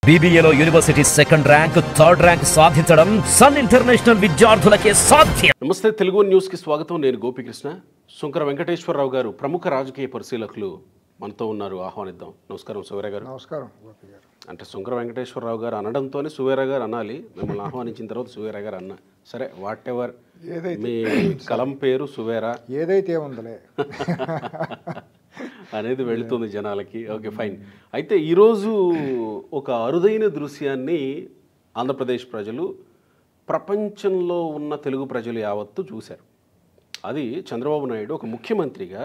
BBAలో university second rank, third rank సాధించడం Sun international విద్యార్థులకే సాధ్యం. నమస్తే, తెలుగు న్యూస్ కి స్వాగతం. నేను గోపికృష్ణ. శుంకర వెంకటేశ్వరరావు గారు ప్రముఖ రాజకీయ పరిశీలకులు మనతో ఉన్నారు. ఆహ్వానిద్దాం. నమస్కారం సువేర గారు. నమస్కారం గోపి గారు. అంటే శుంకర వెంకటేశ్వరరావు గారు అనడంతోనే సువేర గారు అనాలి. మిమ్మల్ని ఆహ్వానించిన తర్వాత సువేర గారు అన్న సరే, వాట్ ఎవర్ మీ కలం పేరు సువేర ఏదైతే ఉందలే అనేది వెళుతుంది జనాలకి. Okay, fine. అయితే ఈరోజు ఒక అరుదైన దృశ్యాన్ని ఆంధ్రప్రదేశ్ ప్రజలు, ప్రపంచంలో ఉన్న తెలుగు ప్రజలు యావత్తు చూశారు. అది చంద్రబాబు నాయుడు ఒక ముఖ్యమంత్రిగా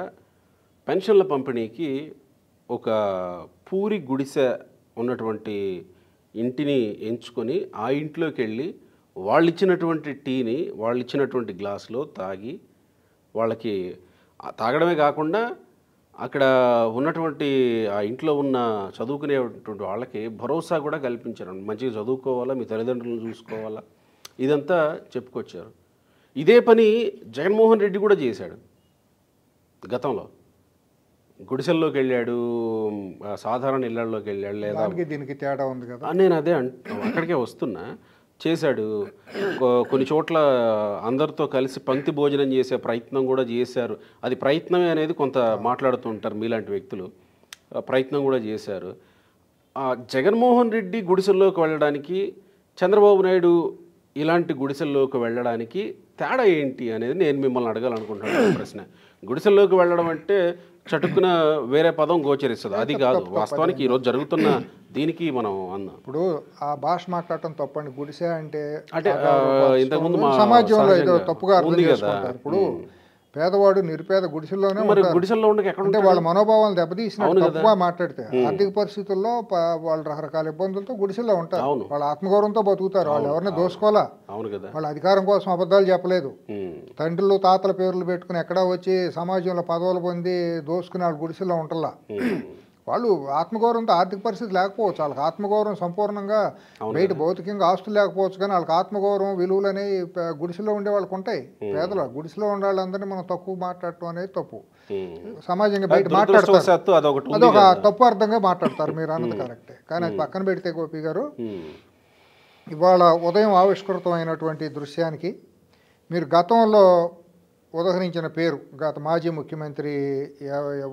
పెన్షన్ల పంపిణీకి ఒక పూరి గుడిసె ఉన్నటువంటి ఇంటిని ఎంచుకొని ఆ ఇంట్లోకి వెళ్ళి వాళ్ళు ఇచ్చినటువంటి టీని వాళ్ళు ఇచ్చినటువంటి గ్లాసులో తాగి, వాళ్ళకి తాగడమే కాకుండా అక్కడ ఉన్నటువంటి ఆ ఇంట్లో ఉన్న చదువుకునేటువంటి వాళ్ళకి భరోసా కూడా కల్పించారు. మంచిగా చదువుకోవాలా, మీ తల్లిదండ్రులను చూసుకోవాలా, ఇదంతా చెప్పుకొచ్చారు. ఇదే పని జగన్మోహన్ రెడ్డి కూడా చేశాడు గతంలో. గుడిసెల్లోకి వెళ్ళాడు, సాధారణ ఇళ్లలోకి వెళ్ళాడు. లేదా దీనికి తేడా ఉంది కదా, నేను అదే అక్కడికే వస్తున్నా. చేశాడు. కొన్ని చోట్ల అందరితో కలిసి పంక్తి భోజనం చేసే ప్రయత్నం కూడా చేశారు. అది ప్రయత్నమే అనేది కొంత మాట్లాడుతుంటారు మీలాంటి వ్యక్తులు. ప్రయత్నం కూడా చేశారు. జగన్మోహన్ రెడ్డి గుడిసెల్లోకి వెళ్ళడానికి, చంద్రబాబు నాయుడు ఇలాంటి గుడిసెల్లోకి వెళ్ళడానికి తేడా ఏంటి అనేది నేను మిమ్మల్ని అడగాలనుకుంటున్నాను. ప్రశ్న, గుడిసెల్లోకి వెళ్ళడం అంటే చటుక్కున వేరే పదం గోచరిస్తుంది, అది కాదు. వాస్తవానికి ఈరోజు జరుగుతున్న దీనికి మనం అన్నాం. ఇప్పుడు ఆ భాష మాట్లాడటం తప్పండి. గుడిసె అంటే ఇంతకుముందు సమాజంలో ఏదో తప్పుగా అర్థం చేసుకుంటారు. ఇప్పుడు పేదవాడు నిరుపేద గుడిసెల్లోనే గుడిసెల్లో అంటే వాళ్ళ మనోభావాలు దెబ్బతీసినట్టు తప్పుగా మాట్లాడితే ఆర్థిక పరిస్థితుల్లో వాళ్ళు రకరకాల ఇబ్బందులతో గుడిసెల్లో ఉంటారు. వాళ్ళ ఆత్మగౌరవంతో బతుకుతారు. వాళ్ళు ఎవరిని దోసుకోవాలా, వాళ్ళ అధికారం కోసం అబద్ధాలు చెప్పలేదు. తండ్రులు తాతల పేర్లు పెట్టుకుని ఎక్కడా వచ్చి సమాజంలో పదవులు పొంది దోసుకుని వాళ్ళు గుడిసెల్లో ఉంటల్లా. వాళ్ళు ఆత్మగౌరవంతో, ఆర్థిక పరిస్థితి లేకపోవచ్చు, వాళ్ళకి ఆత్మగౌరవం సంపూర్ణంగా బయట భౌతికంగా ఆస్తులు లేకపోవచ్చు, కానీ వాళ్ళకి ఆత్మగౌరవం విలువలు అనేవి గుడిసెలో ఉండే వాళ్ళకి ఉంటాయి. పేదలు గుడిసెలో ఉండే వాళ్ళందరినీ మనం తక్కువ మాట్లాడటం అనేది తప్పు. సమాజంగా బయట మాట్లాడతారు, అదొక తప్పు అర్థంగా మాట్లాడతారు. మీరు అన్నది కరెక్టే. కానీ అది పక్కన పెడితే గోపి గారు, ఇవాళ ఉదయం ఆవిష్కృతమైనటువంటి దృశ్యానికి మీరు గతంలో ఉదహరించిన పేరు, గత మాజీ ముఖ్యమంత్రి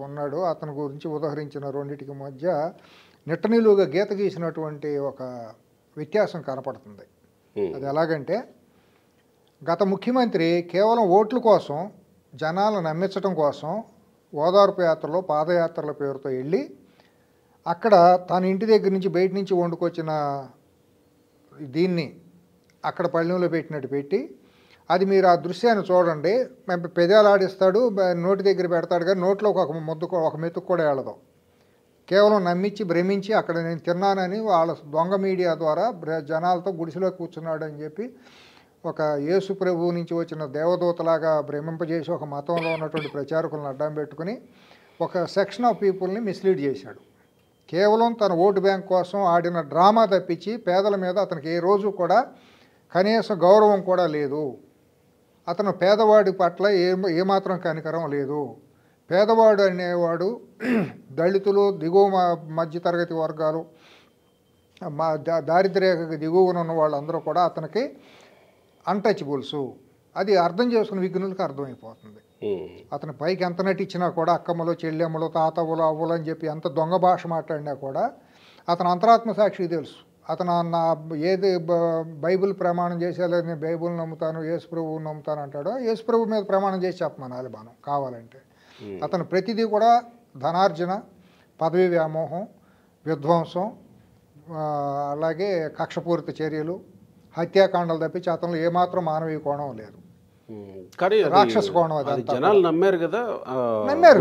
ఉన్నాడు, అతని గురించి ఉదహరించిన రెండింటికి మధ్య నిట్టనిలువుగా గీత గీసినటువంటి ఒక వ్యత్యాసం కనపడుతుంది. అది ఎలాగంటే, గత ముఖ్యమంత్రి కేవలం ఓట్ల కోసం, జనాలను నమ్మించడం కోసం ఓదార్పు యాత్రలో, పాదయాత్రల పేరుతో వెళ్ళి అక్కడ తన ఇంటి దగ్గర నుంచి బయట నుంచి వండుకొచ్చిన దీన్ని అక్కడ పళ్ళెంలో పెట్టినట్టు పెట్టి, అది మీరు ఆ దృశ్యాన్ని చూడండి, పెదాలు ఆడిస్తాడు, నోటి దగ్గర పెడతాడు, కానీ నోట్లో ఒక మెతుకు కూడా వెళ్ళదు. కేవలం నమ్మించి భ్రమించి అక్కడ నేను తిన్నానని వాళ్ళ దొంగ మీడియా ద్వారా జనాలతో గుడిసెలో కూర్చున్నాడు అని చెప్పి ఒక యేసు ప్రభువు నుంచి వచ్చిన దేవదూతలాగా భ్రమింపజేసి ఒక మతంలో ఉన్నటువంటి ప్రచారకులను అడ్డం పెట్టుకుని ఒక సెక్షన్ ఆఫ్ పీపుల్ని మిస్లీడ్ చేశాడు. కేవలం తన ఓటు బ్యాంక్ కోసం ఆడిన డ్రామా తప్పించి పేదల మీద అతనికి ఏ రోజు కూడా కనీస గౌరవం కూడా లేదు. అతను పేదవాడి పట్ల ఏమాత్రం కనికరం లేదు. పేదవాడు అనేవాడు దళితులు, దిగువ మధ్యతరగతి వర్గాలు, దారిద్ర్యరేఖకు దిగువన ఉన్న వాళ్ళందరూ కూడా అతనికి అన్టచబుల్స్. అది అర్థం చేసుకున్న విఘ్నులకు అర్థమైపోతుంది. అతని పైకి ఎంత నటించినా కూడా, అక్కమ్మలు, చెల్లెమ్మలు, తాతవులు, అవ్వలు అని చెప్పి ఎంత దొంగ భాష మాట్లాడినా కూడా అతను అంతరాత్మ సాక్షికి తెలుసు. అతను ఏది బైబిల్ ప్రమాణం చేసేలా నేను బైబిల్ నమ్ముతాను, యేసుప్రభువుని నమ్ముతాను అంటాడో, యేసుప్రభు మీద ప్రమాణం చేసి చెప్పమనాలి మనం కావాలంటే. అతను ప్రతిదీ కూడా ధనార్జన, పదవి వ్యామోహం, విధ్వంసం, అలాగే కక్షపూరిత చర్యలు, హత్యాకాండలు తప్పించి అతను ఏమాత్రం మానవీయ కోణం లేదు. రాక్షస కోణం. అది జనాలు నమ్మారు కదా, నమ్మారు.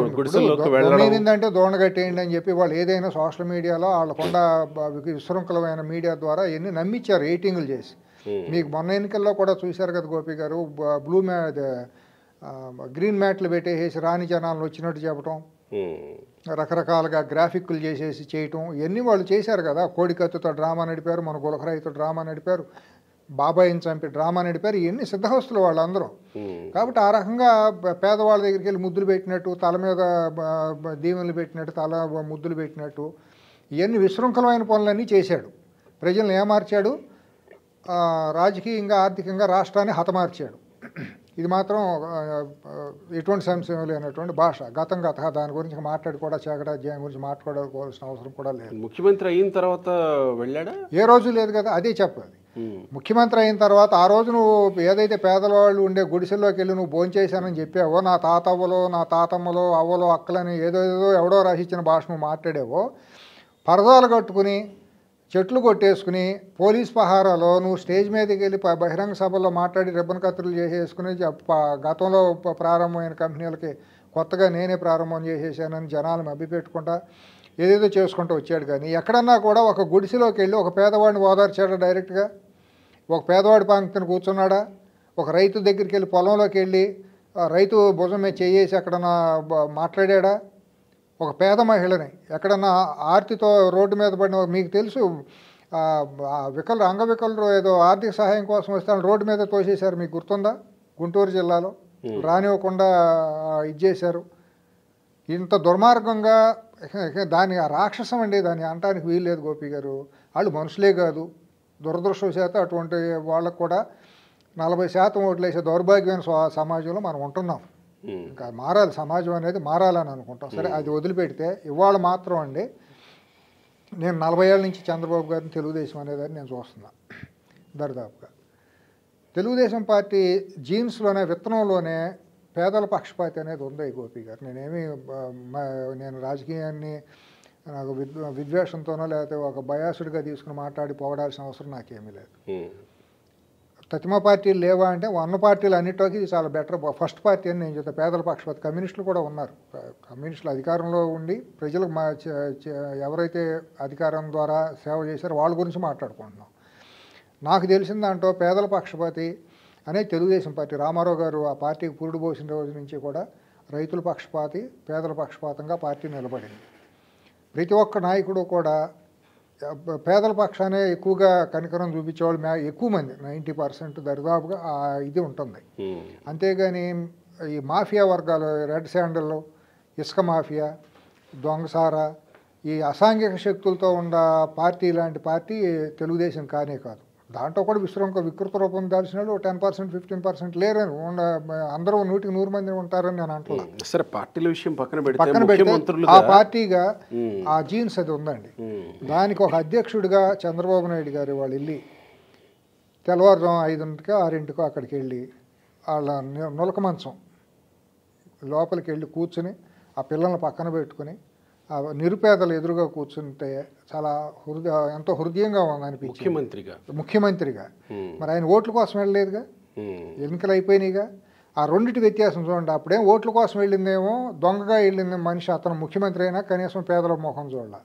ఏంటంటే దోణ కట్టేయండి అని చెప్పి వాళ్ళు ఏదైనా సోషల్ మీడియాలో వాళ్ళకుండా విశృంఖలమైన మీడియా ద్వారా ఎన్ని నమ్మించారు ఎయిటింగ్లు చేసి. మీకు మొన్న ఎన్నికల్లో కూడా చూశారు కదా గోపి గారు, గ్రీన్ మ్యాట్లు పెట్టేసి రాని జనాలను వచ్చినట్టు చెప్పడం, రకరకాలుగా గ్రాఫిక్లు చేసేసి చేయటం, ఇవన్నీ వాళ్ళు చేశారు కదా. కోడికత్తుతో డ్రామా నడిపారు, మన గులకరాయితో డ్రామా నడిపారు, బాబాయిని చంపి డ్రామా నడిపారు. ఇవన్నీ సిద్ధహస్తులు వాళ్ళందరూ. కాబట్టి ఆ రకంగా పేదవాళ్ళ దగ్గరికి వెళ్ళి ముద్దులు పెట్టినట్టు, తల మీద దీవెనలు పెట్టినట్టు, తల ముద్దులు పెట్టినట్టు, ఇవన్నీ విశృంఖలమైన పనులన్నీ చేశాడు. ప్రజలను ఏమార్చాడు, రాజకీయంగా ఆర్థికంగా రాష్ట్రాన్ని హతమార్చాడు. ఇది మాత్రం ఎటువంటి సంశయం లేనటువంటి భాష. గతం దాని గురించి మాట్లాడి కూడా చేకటాధ్యాయం గురించి మాట్లాడుకోవాల్సిన అవసరం కూడా లేదు. ముఖ్యమంత్రి అయిన తర్వాత వెళ్ళాడా? ఏ రోజు లేదు కదా, అదే చెప్పాలి. ముఖ్యమంత్రి అయిన తర్వాత ఆ రోజు నువ్వు ఏదైతే పేదవాళ్ళు ఉండే గుడిసెల్లోకి వెళ్ళి నువ్వు భోంచేశానని చెప్పావో, నా తాతవ్వలో నా తాతమ్మలో అవ్వలో అక్కలని ఏదో ఎవడో రాసిచ్చిన భాష నువ్వు మాట్లాడావో, పరదాలు కట్టుకుని చెట్లు కొట్టేసుకుని పోలీస్ పహారాలో నువ్వు స్టేజ్ మీదకి వెళ్ళి బహిరంగ సభల్లో మాట్లాడి రిబ్బన్ కత్తులు చేసేసుకుని గతంలో ప్రారంభమైన కంపెనీలకి కొత్తగా నేనే ప్రారంభం చేసేసానని జనాలు మభ్యపెట్టుకుంటా ఏదేదో చేసుకుంటూ వచ్చాడు. కానీ ఎక్కడన్నా కూడా ఒక గుడిసెలోకి వెళ్ళి ఒక పేదవాడిని ఓదార్చాడా డైరెక్ట్గా? ఒక పేదవాడి పంక్తిని కూర్చున్నాడా? ఒక రైతు దగ్గరికి వెళ్ళి పొలంలోకి వెళ్ళి రైతు భుజం మీద చేసి ఎక్కడన్నా మాట్లాడా? ఒక పేద మహిళని ఎక్కడన్నా ఆర్తితో రోడ్డు మీద పడిన, మీకు తెలుసు అంగవికలరు ఏదో ఆర్థిక సహాయం కోసం వస్తే రోడ్డు మీద తోసేశారు, మీకు గుర్తుందా? గుంటూరు జిల్లాలో రానివ్వకుండా ఇచ్చేశారు. ఇంత దుర్మార్గంగా దాని రాక్షసం అండి, దాన్ని అనటానికి వీల్లేదు గోపి గారు. వాళ్ళు మనుషులే కాదు, దురదృష్టవశాత్తు అటువంటి వాళ్ళకు కూడా 40% ఓట్లు వేసే దౌర్భాగ్యమైన సమాజంలో మనం ఉంటున్నాం. ఇంకా మారాలి, సమాజం అనేది మారాలని అనుకుంటాం. సరే, అది వదిలిపెడితే ఇవాళ మాత్రం అండి, నేను 40 ఏళ్ళ నుంచి చంద్రబాబు గారిని తెలుగుదేశం అనేదాన్ని నేను చూస్తున్నా. దరిదాపుగా తెలుగుదేశం పార్టీ జీన్స్లోనే, విత్తనంలోనే పేదల పక్షపాతి అనేది ఉంది గోపి గారు. నేను రాజకీయాన్ని నాకు విద్వేషంతోనో లేకపోతే ఒక బయాసుడిగా తీసుకుని మాట్లాడి పోవడాల్సిన అవసరం నాకేమీ లేదు. ప్రతిమ పార్టీలు లేవా అంటే అన్న పార్టీలు అన్నిటికీ ఇది చాలా బెటర్ ఫస్ట్ పార్టీ అని నేను చెప్తాను. పేదల పక్షపాతి కమ్యూనిస్టులు కూడా ఉన్నారు. కమ్యూనిస్టులు అధికారంలో ఉండి ప్రజలకు ఎవరైతే అధికారం ద్వారా సేవ చేశారో వాళ్ళ గురించి మాట్లాడుకుంటున్నాం. నాకు తెలిసిన దాంట్లో పేదల పక్షపాతి అనేది తెలుగుదేశం పార్టీ. రామారావు గారు ఆ పార్టీకి పురుడు పోసిన రోజు నుంచి కూడా రైతుల పక్షపాతి, పేదల పక్షపాతంగా పార్టీ నిలబడింది. ప్రతి ఒక్క నాయకుడు కూడా పేదల పక్షానే ఎక్కువగా కనికరం చూపించేవాళ్ళు ఎక్కువ మంది, 90% దరిదాపుగా ఇది ఉంటుంది. అంతేగాని ఈ మాఫియా వర్గాలు, రెడ్ శాండల్, ఇసుక మాఫియా, దొంగసారా, ఈ అసాంఘిక శక్తులతో ఉన్న పార్టీ లాంటి పార్టీ తెలుగుదేశం కానే కాదు. దాంట్లో కూడా వికృత రూపం దాల్చిన వాళ్ళు 10%, 15% లేరని అందరూ 100 మంది ఉంటారని నేను అంటున్నాను. సరే, పార్టీల విషయం పక్కన పెడితే ఆ పార్టీగా ఆ జీన్స్ అది ఉందండి. దానికి ఒక అధ్యక్షుడిగా చంద్రబాబు నాయుడు గారు వాళ్ళు వెళ్ళి తెల్లవారుజాము 5ంటికో 6ంటికో అక్కడికి వెళ్ళి వాళ్ళ నులక మంచం లోపలికి వెళ్ళి కూర్చుని ఆ పిల్లల్ని పక్కన పెట్టుకుని ఆ నిరుపేదలు ఎదురుగా కూర్చుంటే చాలా ఎంతో హృదయంగా ఉంది అనిపించింది. ముఖ్యమంత్రిగా మరి ఆయన ఓట్ల కోసం వెళ్ళలేదుగా, ఎన్నికలు అయిపోయినాయిగా. ఆ రెండింటి వ్యత్యాసం చూడండి. అప్పుడేం ఓట్ల కోసం వెళ్ళిందేమో, దొంగగా వెళ్ళింది మనిషి. అతను ముఖ్యమంత్రి అయినా కనీసం పేదల ముఖం చూడాల.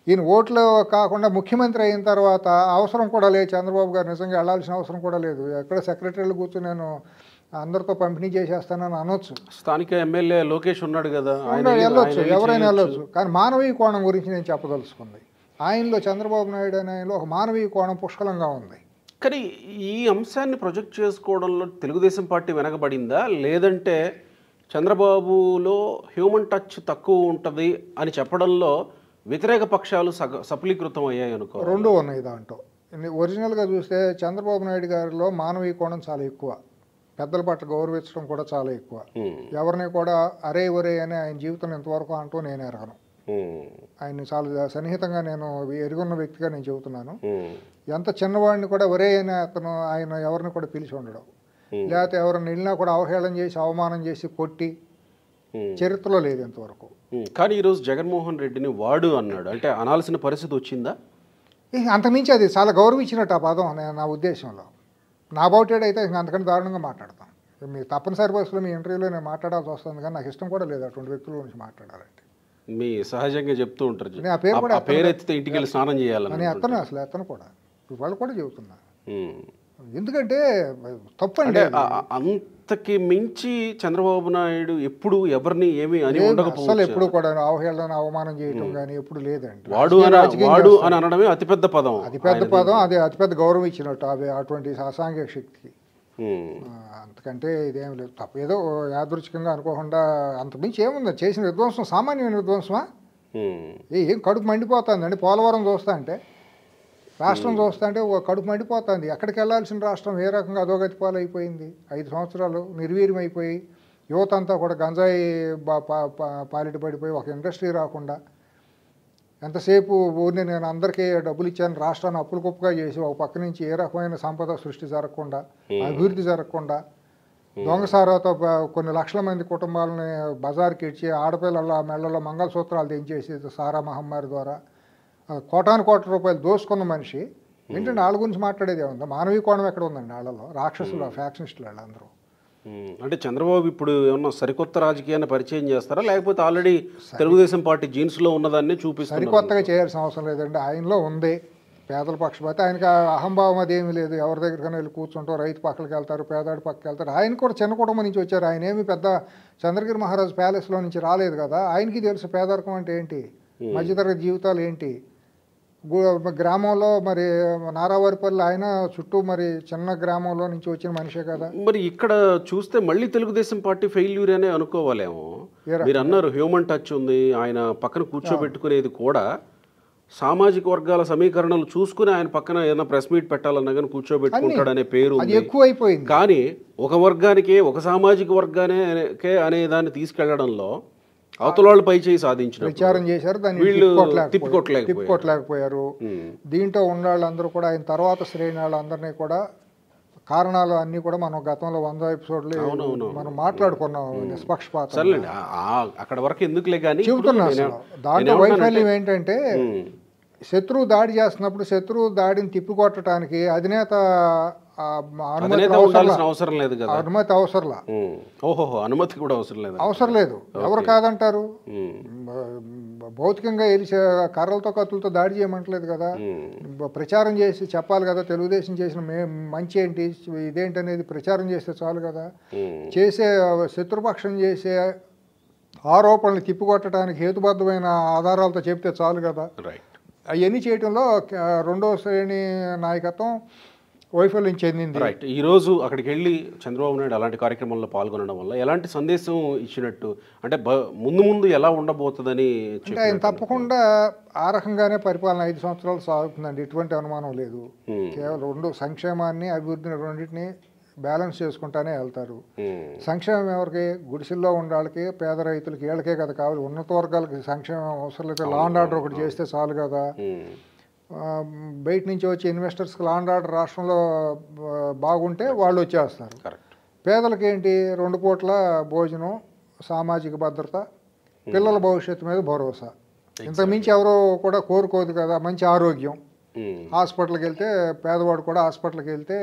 ఈయన ఓట్లు కాకుండా ముఖ్యమంత్రి అయిన తర్వాత అవసరం కూడా లేదు చంద్రబాబు గారు, నిజంగా వెళ్ళాల్సిన అవసరం కూడా లేదు. ఎక్కడ సెక్రటరీలు కూర్చొని నేను అందరితో పంపిణీ చేసేస్తానని అనొచ్చు. స్థానిక ఎమ్మెల్యే లోకేష్ ఉన్నాడు కదా, వెళ్ళొచ్చు, ఎవరైనా వెళ్ళొచ్చు. కానీ మానవీయ కోణం గురించి నేను చెప్పదలుచుకుంది. ఆయనలో చంద్రబాబు నాయుడు అనే ఆయనలో ఒక మానవీయ కోణం పుష్కలంగా ఉంది. కానీ ఈ అంశాన్ని ప్రొజెక్ట్ చేసుకోవడంలో తెలుగుదేశం పార్టీ వెనకబడిందా, లేదంటే చంద్రబాబులో హ్యూమన్ టచ్ తక్కువ ఉంటుంది అని చెప్పడంలో వ్యతిరేక పక్షాలు సఫలీకృతం అయ్యాయి అనుకో? రెండూ ఉన్నాయి దాంట్లో. ఒరిజినల్గా చూస్తే చంద్రబాబు నాయుడు గారిలో మానవీయ కోణం చాలా ఎక్కువ, పెద్దల పట్ల గౌరవించడం కూడా చాలా ఎక్కువ. ఎవరిని కూడా అరే ఒరే అని ఆయన జీవితం ఇంతవరకు అంటూ నేను ఎరగను. ఆయన చాలా సన్నిహితంగా నేను ఎరుగున్న వ్యక్తిగా నేను చెబుతున్నాను. ఎంత చిన్నవాడిని కూడా ఒరే అని ఆయన ఎవరిని కూడా పిలిచి ఉండడం, లేకపోతే ఎవరిని వెళ్ళినా కూడా అవహేళన చేసి అవమానం చేసి కొట్టి చరిత్రలో లేదు ఇంతవరకు. కానీ ఈరోజు జగన్మోహన్ రెడ్డిని వాడు అన్నాడు అంటే అనాల్సిన పరిస్థితి వచ్చిందా? అంతకుమించి అది చాలా గౌరవించినట్టు ఆ పదం నా ఉద్దేశంలో. నా బౌటేడ్ అయితే ఇంకా అంతకంటే దారుణంగా మాట్లాడతాం. మీ తప్పనిసరి పరిస్థితుల్లో మీ ఇంటర్వ్యూలో నేను మాట్లాడాల్సి వస్తుంది, కానీ నాకు ఇష్టం కూడా లేదు అటువంటి వ్యక్తుల గురించి మాట్లాడాలంటే. మీ సహజంగా చెప్తూ ఉంటారు, నేను ఆ పేరు కూడా ఎత్తితే ఇంటికి వెళ్ళి స్నానం చేయాలని. అతను అసలు అతను కూడా వాళ్ళు కూడా చెబుతున్నా, ఎందుకంటే తప్పండి. అంతకి మించి చంద్రబాబు నాయుడు ఎప్పుడు ఎవరిని ఏమి అని అసలు ఎప్పుడు కూడా అవహేళన అవమానం చేయటం కానీ ఎప్పుడు లేదండి. వాడు అని అనడమే అతిపెద్ద పదం, అది అతిపెద్ద గౌరవం ఇచ్చినట్టు అటువంటి అసాంఘిక శక్తికి. అంతకంటే ఇదేం లేదు. తప్ప ఏదో యాదృచ్ఛికంగా అనుకోకుండా అంతకుమించి ఏముంది. చేసిన విధ్వంసం సామాన్యమైన విధ్వంసమా? ఏం కడుపు మండిపోతుందండి. పోలవరం చూస్తా అంటే రాష్ట్రం చూస్తుంటే కడుపు మండిపోతుంది. ఎక్కడికి వెళ్ళాల్సిన రాష్ట్రం ఏ రకంగా అధోగతి పాలైపోయింది. 5 సంవత్సరాలు నిర్వీర్యమైపోయి యువత అంతా కూడా గంజాయి పాలిట పడిపోయి ఒక ఇండస్ట్రీ రాకుండా, ఎంతసేపు ఊరిని నేను అందరికీ డబ్బులు ఇచ్చాను రాష్ట్రాన్ని అప్పులు కుప్పగా చేసి ఒక పక్క నుంచి ఏ రకమైన సంపద సృష్టి జరగకుండా, అభివృద్ధి జరగకుండా, దొంగసారాతో కొన్ని లక్షల మంది కుటుంబాలని బజార్కి ఇచ్చి ఆడపిల్లల మెళ్ళలో మంగళసూత్రాలు తెంచేసి సారా మహమ్మారి ద్వారా కోటాను కోట్ల రూపాయలు దోసుకున్న మనిషి ఏంటంటే వాళ్ళ గురించి మాట్లాడేది ఏముందా? మానవీయ కోణం ఎక్కడ ఉందండి వాళ్ళలో? రాక్షసులు, ఫ్యాక్షనిస్టులు వాళ్ళందరూ. అంటే చంద్రబాబు ఇప్పుడు ఏమన్నా సరికొత్త రాజకీయాన్ని పరిచయం చేస్తారా, లేకపోతే ఆల్రెడీ తెలుగుదేశం పార్టీ జీన్స్లో ఉన్నదాన్ని చూపిస్తారు? సరికొత్తగా చేయాల్సిన అవసరం లేదండి. ఆయనలో ఉంది పేదల పక్షపాతి. ఆయనకి అహంభావం అదేమీ లేదు. ఎవరి దగ్గరికైనా వెళ్ళి కూర్చుంటారు, రైతు పక్కకి వెళ్తారు, పేదాడి పక్కకి వెళ్తారు. ఆయన కూడా చిన్న కుటుంబం నుంచి వచ్చారు. ఆయన ఏమి పెద్ద చంద్రగిరి మహారాజు ప్యాలెస్లో నుంచి రాలేదు కదా. ఆయనకి తెలుసు పేదరికం అంటే ఏంటి, మధ్యతరగతి జీవితాలు ఏంటి. గ్రామంలో మరి నారావారిపల్లి ఆయన చుట్టూ మరి చిన్న గ్రామంలో నుంచి వచ్చిన మనిషే కదా. మరి ఇక్కడ చూస్తే మళ్ళీ తెలుగుదేశం పార్టీ ఫెయిల్యూర్ అనే అనుకోవాలేమో. మీరు అన్నారు హ్యూమన్ టచ్ ఉంది, ఆయన పక్కన కూర్చోబెట్టుకునేది కూడా సామాజిక వర్గాల సమీకరణలు చూసుకుని ఆయన పక్కన ఏదైనా ప్రెస్ మీట్ పెట్టాలన్నా కానీ కూర్చోబెట్టుకుంటాడనే పేరు ఎక్కువైపోయింది. కానీ ఒక వర్గానికే, ఒక సామాజిక వర్గానికే అనే దాన్ని తీసుకెళ్లడంలో అవతల వాళ్ళు పై చేయి సాధించిన ప్రచారం చేశారు, దాన్ని తిప్పుకోట్లేకపోయారు. దీంట్లో ఉన్న వాళ్ళందరూ కూడా ఆయన తర్వాత శ్రేణి వాళ్ళందరినీ కూడా కారణాలు అన్ని కూడా మనం గతంలో 100 ఎపిసోడ్లు మనం మాట్లాడుకున్నాం. నిష్పక్షపాతం అక్కడ వరకు ఎందుకులే కానీ చెబుతున్నా. దాంట్లో వైఫల్యం ఏంటంటే శత్రువు దాడి చేస్తున్నప్పుడు శత్రువు దాడిని తిప్పికొట్టడానికి అధినేత అనుమతి అవసరం లేదు కదా. అనుమతి అవసరంలా. ఓహోహో, అనుమతి కూడా అవసరం లేదు. అవసరం లేదు. ఎవరు కాదంటారు? భౌతికంగా కర్రలతో కత్తులతో దాడి చేయమంటలేదు కదా. ప్రచారం చేసి చెప్పాలి కదా. తెలుగుదేశం చేసిన మంచి ఏంటి ఇదేంటి అనేది ప్రచారం చేస్తే చాలు కదా. చేసే శత్రుపక్షం చేసే ఆరోపణలు తిప్పికొట్టడానికి హేతుబద్ధమైన ఆధారాలతో చెప్తే చాలు కదా. అవన్నీ చేయడంలో రెండో శ్రేణి నాయకత్వం వైఫల్యం చెందింది. రైట్. ఈరోజు అక్కడికి వెళ్ళి చంద్రబాబు నాయుడు అలాంటి కార్యక్రమంలో పాల్గొనడం వల్ల ఎలాంటి సందేశం ఇచ్చినట్టు, అంటే ముందు ఎలా ఉండబోతుందని? అంటే ఆయన తప్పకుండా ఆ రకంగానే పరిపాలన 5 సంవత్సరాలు సాగుతుందండి, ఎటువంటి అనుమానం లేదు. కేవలం రెండు సంక్షేమాన్ని అభివృద్ధిని రెండింటిని బ్యాలెన్స్ చేసుకుంటానే వెళ్తారు. సంక్షేమం ఎవరికి? గుడిసెల్లో ఉండే వాళ్ళకి, పేద రైతులకి, వీళ్ళకే కదా కావాలి. ఉన్నత వర్గాలకి సంక్షేమం అవసరం లేదు. లా అండ్ ఆర్డర్ ఒకటి చేస్తే చాలు కదా. బయట నుంచి వచ్చే ఇన్వెస్టర్స్కి లా అండ్ ఆర్డర్ రాష్ట్రంలో బాగుంటే వాళ్ళు వచ్చేస్తారు. పేదలకి ఏంటి? 2 పూట్ల భోజనం, సామాజిక భద్రత, పిల్లల భవిష్యత్తు మీద భరోసా. ఇంతకుమించి ఎవరో కూడా కోరుకోదు కదా. మంచి ఆరోగ్యం, హాస్పిటల్కి వెళ్తే పేదవాడు కూడా హాస్పిటల్కి వెళ్తే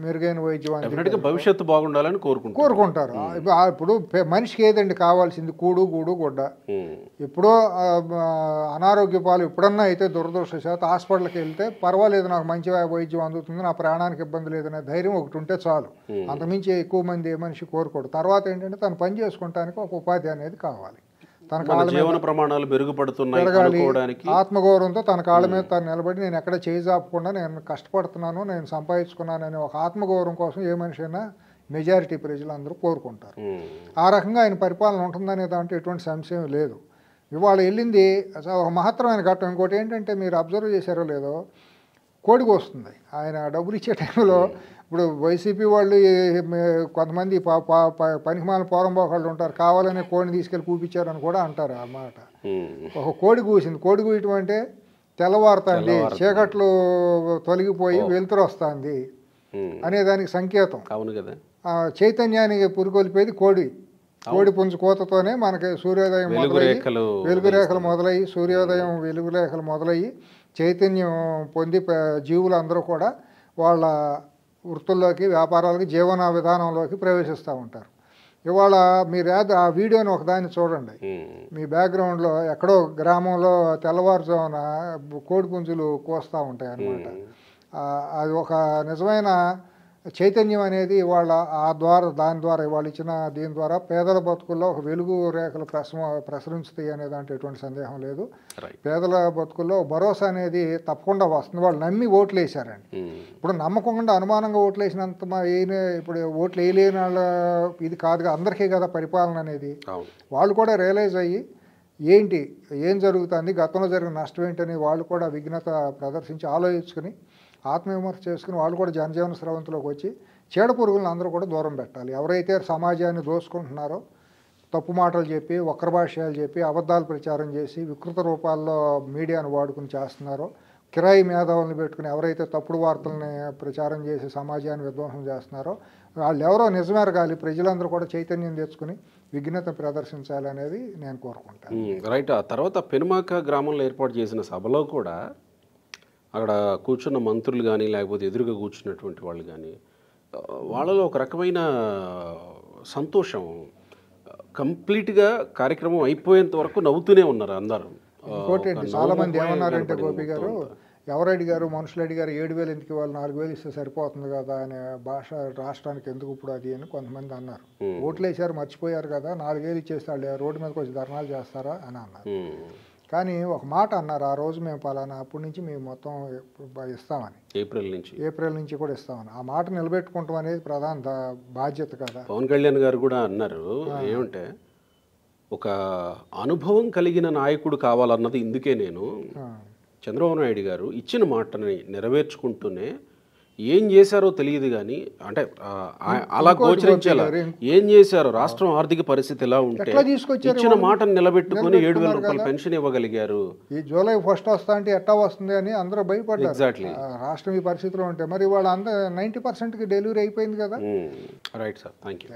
మెరుగైన వైద్యం, భవిష్యత్తు బాగుండాలని కోరుకుంటారు. ఇప్పుడు మనిషికి ఏదండి కావాల్సింది? కూడు, గూడు, గుడ్డ. ఎప్పుడో అనారోగ్య పాలు ఎప్పుడన్నా అయితే దురదృష్టవశాత్తు హాస్పిటల్కి వెళ్తే పర్వాలేదు, నాకు మంచి వైద్యం అందుతుంది, నా ప్రాణానికి ఇబ్బంది లేదనే ధైర్యం ఒకటి ఉంటే చాలు. అంతమించి ఎక్కువ మంది ఏ మనిషి కోరుకోడు. తర్వాత ఏంటంటే తను పని చేసుకుంటానికి ఒక ఉపాధి అనేది కావాలి. తన కాళ్ళ జీవన ప్రమాణాలు మెరుగుపడుతున్నాయి, ఆత్మగౌరవంతో తన కాళ్ళ మీద తను నిలబడి నేను ఎక్కడ చేజాపకుండా నేను కష్టపడుతున్నాను, నేను సంపాదించుకున్నాను అనే ఒక ఆత్మగౌరవం కోసం ఏ మనిషి అయినా మెజారిటీ ప్రజలందరూ కోరుకుంటారు. ఆ రకంగా ఆయన పరిపాలన ఉంటుందనే దాంట్లో ఎటువంటి సంశయం లేదు. ఇవాళ వెళ్ళింది ఒక మహత్తరమైన ఘట్టం. ఇంకోటి ఏంటంటే మీరు అబ్జర్వ్ చేశారో లేదో, కోడికి వస్తుంది. ఆయన డబ్బులు ఇచ్చే టైంలో ఇప్పుడు వైసీపీ వాళ్ళు కొంతమంది పనికిమాల పోరంబోకాళ్ళు ఉంటారు, కావాలనే కోడిని తీసుకెళ్ళి కూపించారని కూడా అంటారు అన్నమాట. ఒక కోడి కూసింది. కోడి కూయటం అంటే తెల్లవారుతుంది, చీకట్లు తొలగిపోయి వెలుతురు వస్తుంది అనేదానికి సంకేతం. అవును కదా. చైతన్యానికి పురికొల్పేది కోడి. కోడి పుంజు కోతతోనే మనకి సూర్యోదయం మొదలయ్యి, వెలుగురేఖలు మొదలయ్యి, సూర్యోదయం వెలుగురేఖలు మొదలయ్యి చైతన్యం పొంది జీవులందరూ కూడా వాళ్ళ వృత్తుల్లోకి, వ్యాపారాలకి, జీవన విధానంలోకి ప్రవేశిస్తూ ఉంటారు. ఇవాళ మీరు ఆ వీడియోని ఒకదాన్ని చూడండి. మీ బ్యాక్గ్రౌండ్లో ఎక్కడో గ్రామంలో తెల్లవారుజామున కోడి పుంజులు కోస్తూ ఉంటాయి అన్నమాట. అది ఒక నిజమైన చైతన్యం అనేది ఇవాళ దాని ద్వారా ఇవాళ ఇచ్చిన దీని ద్వారా పేదల బతుకుల్లో ఒక వెలుగు రేఖలు ప్రసరించుతాయి అనే దాంట్లో ఎటువంటి సందేహం లేదు. పేదల బతుకుల్లో భరోసా అనేది తప్పకుండా వస్తుంది. వాళ్ళు నమ్మి ఓట్లు వేసారండి. ఇప్పుడు నమ్మకుండా అనుమానంగా ఓట్లు వేసినంత ఇప్పుడు ఓట్లు వేయలేని వాళ్ళ ఇది కాదుగా, అందరికీ కదా పరిపాలన అనేది. వాళ్ళు కూడా రియలైజ్ అయ్యి ఏంటి ఏం జరుగుతుంది, గతంలో జరిగిన నష్టం ఏంటని వాళ్ళు కూడా విఘ్నత ప్రదర్శించి ఆలోచించుకుని ఆత్మవిమర్శ చేసుకుని వాళ్ళు కూడా జనజీవన స్రవంతిలోకి వచ్చి చీడ పురుగులను అందరూ కూడా దూరం పెట్టాలి. ఎవరైతే సమాజాన్ని దోసుకుంటున్నారో, తప్పు మాటలు చెప్పి, వక్ర భాష్యాలు చెప్పి, అబద్ధాలు ప్రచారం చేసి, వికృత రూపాల్లో మీడియాను వాడుకుని చేస్తున్నారో, కిరాయి మేధావులను పెట్టుకుని ఎవరైతే తప్పుడు వార్తల్ని ప్రచారం చేసి సమాజాన్ని విధ్వంసం చేస్తున్నారో వాళ్ళు ఎవరో నిజమెరగాలి. ప్రజలందరూ కూడా చైతన్యం తెచ్చుకుని విఘ్నత ప్రదర్శించాలనేది నేను కోరుకుంటాను. రైట్. ఆ తర్వాత పెనుమాక గ్రామంలో ఏర్పాటు చేసిన సభలో కూడా అక్కడ కూర్చున్న మంత్రులు కానీ లేకపోతే ఎదురుగా కూర్చున్నటువంటి వాళ్ళు కానీ వాళ్ళలో ఒక రకమైన సంతోషం, కంప్లీట్గా కార్యక్రమం అయిపోయేంత వరకు నవ్వుతూనే ఉన్నారు అందరూ. ఇంకోటి చాలా మంది ఏమన్నారంటే గోపి గారు, ఎవరు అడిగారు, మనుషులు అడిగారు 7,000 ఎందుకు వాళ్ళు 4,000 ఇస్తే సరిపోతుంది కదా అనే భాష రాష్ట్రానికి ఎందుకు ఇప్పుడు అది అని కొంతమంది అన్నారు. ఓట్లు వేసారు మర్చిపోయారు కదా, 4,000 ఇచ్చేస్తే వాళ్ళు రోడ్డు మీదకి వచ్చి ధర్నాలు చేస్తారా అని అన్నారు. కానీ ఒక మాట అన్నారు, ఆ రోజు మేము పలానా అప్పటి నుంచి మేము మొత్తం ఇస్తామని, ఏప్రిల్ నుంచి కూడా ఇస్తామని. ఆ మాట నిలబెట్టుకుంటాం అనేది ప్రధాన బాధ్యత కదా. పవన్ కళ్యాణ్ గారు కూడా అన్నారు ఏమంటే, ఒక అనుభవం కలిగిన నాయకుడు కావాలన్నది ఇందుకే నేను చంద్రబాబు నాయుడు గారు ఇచ్చిన మాటని నెరవేర్చుకుంటూనే ఏం చేశారో తెలియదు కానీ, అంటే అలా గోచరించేలా ఏం చేశారో, రాష్ట్రం ఆర్థిక పరిస్థితి ఎలా ఉంటే ఇచ్చిన మాటను నిలబెట్టుకుని 7,000 రూపాయలు పెన్షన్ ఇవ్వగలిగారు. ఈ జూలై 1 వస్తా అంటే ఎట్టా వస్తుంది అని అందరూ భయపడ్డారు. ఎగ్జాక్ట్లీ. రాష్ట్రం ఈ పరిస్థితిలో ఉంటే మరి వాళ్ళ 90%కి డెలివరీ అయిపోయింది కదా. Right sir, thank you.